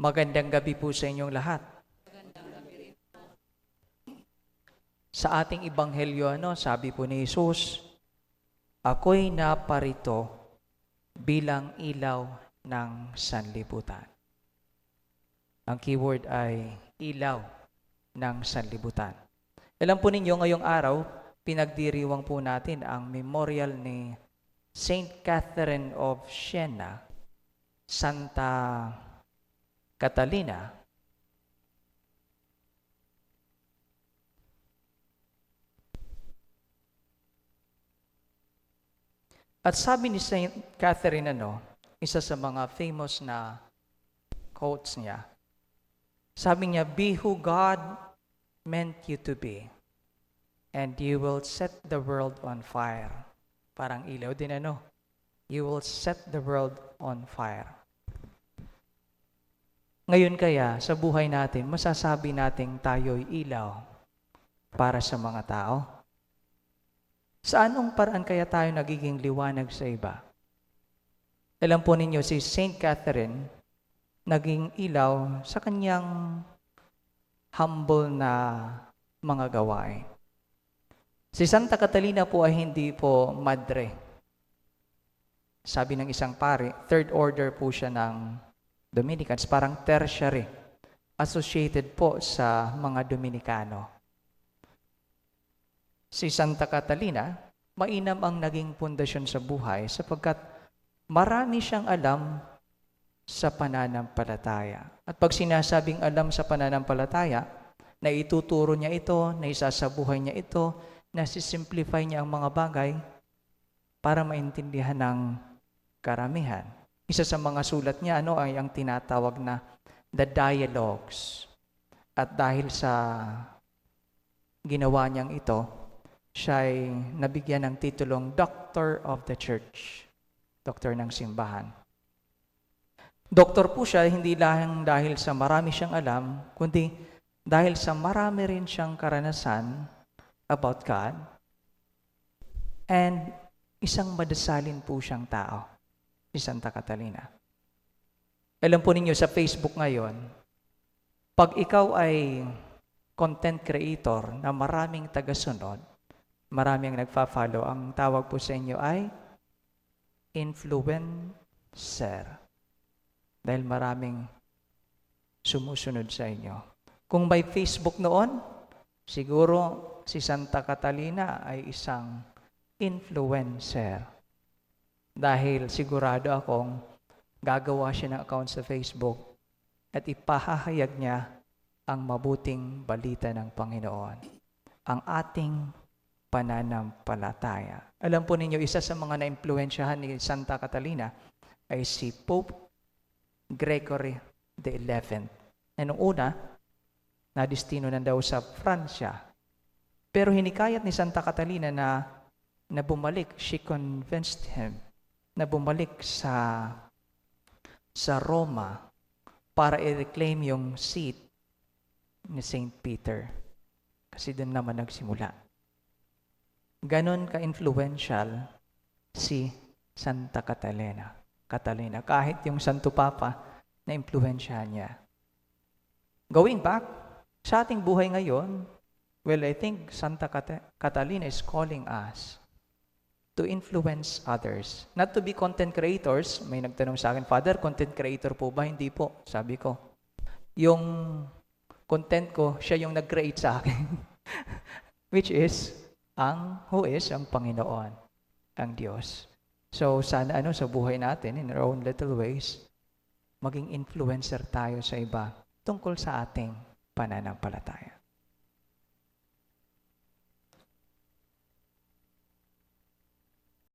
Magandang gabi po sa inyong lahat. Sa ating ibanghelyo, sabi po ni Jesus, ako'y naparito bilang ilaw ng sanlibutan. Ang keyword ay ilaw ng sanlibutan. Alam po ninyo, ngayong araw, pinagdiriwang po natin ang memorial ni Saint Catherine of Siena, Santa Catalina. At sabi ni Saint Catherine, isa sa mga famous na quotes niya, sabi niya, be who God meant you to be, and you will set the world on fire. Parang ilaw din, You will set the world on fire. Ngayon kaya, sa buhay natin, masasabi nating tayo'y ilaw para sa mga tao? Sa anong paraan kaya tayo nagiging liwanag sa iba? Alam po ninyo, si Saint Catherine, naging ilaw sa kanyang humble na mga gawain. Si Santa Catalina po ay hindi po madre. Sabi ng isang pari, third order po siya ng Dominicans, parang tertiary, associated po sa mga Dominicano. Si Santa Catalina, mainam ang naging pundasyon sa buhay sapagkat marami siyang alam sa pananampalataya. At pag sinasabing alam sa pananampalataya, na ituturo niya ito, na isasabuhay niya ito, na sisimplify niya ang mga bagay para maintindihan ng karamihan. Isa sa mga sulat niya ay ang tinatawag na The Dialogues. At dahil sa ginawa niyang ito, siya ay nabigyan ng titulong Doctor of the Church, Doktor ng Simbahan. Doktor po siya hindi lang dahil sa marami siyang alam, kundi dahil sa marami rin siyang karanasan about God, and isang madasalin po siyang tao, si Santa Catalina. Alam po ninyo, sa Facebook ngayon, pag ikaw ay content creator na maraming tagasunod, maraming nagfa-follow, ang tawag po sa inyo ay influencer. Dahil maraming sumusunod sa inyo. Kung may Facebook noon, siguro si Santa Catalina ay isang influencer. Dahil sigurado akong gagawa siya ng account sa Facebook at ipahahayag niya ang mabuting balita ng Panginoon. Ang ating pananampalataya. Alam po ninyo, isa sa mga na-impluensyahan ni Santa Catalina ay si Pope Gregory XI. Nung una, nadistino na daw sa Fransya. Pero hinikayat ni Santa Catalina na bumalik, she convinced him, na bumalik sa Roma para i-reclaim yung seat ni St. Peter. Kasi doon naman nagsimula. Ganon ka-influential si Santa Catalina. Kahit yung Santo Papa, na-impluensyahan niya. Going back, sa ating buhay ngayon, well, I think Santa Catalina is calling us to influence others. Not to be content creators. May nagtanong sa akin, Father, content creator po ba? Hindi po, sabi ko. Yung content ko, siya yung nag-create sa akin. Which is, who is ang Panginoon, ang Diyos. So, sana sa buhay natin, in our own little ways, maging influencer tayo sa iba tungkol sa ating pananampalataya.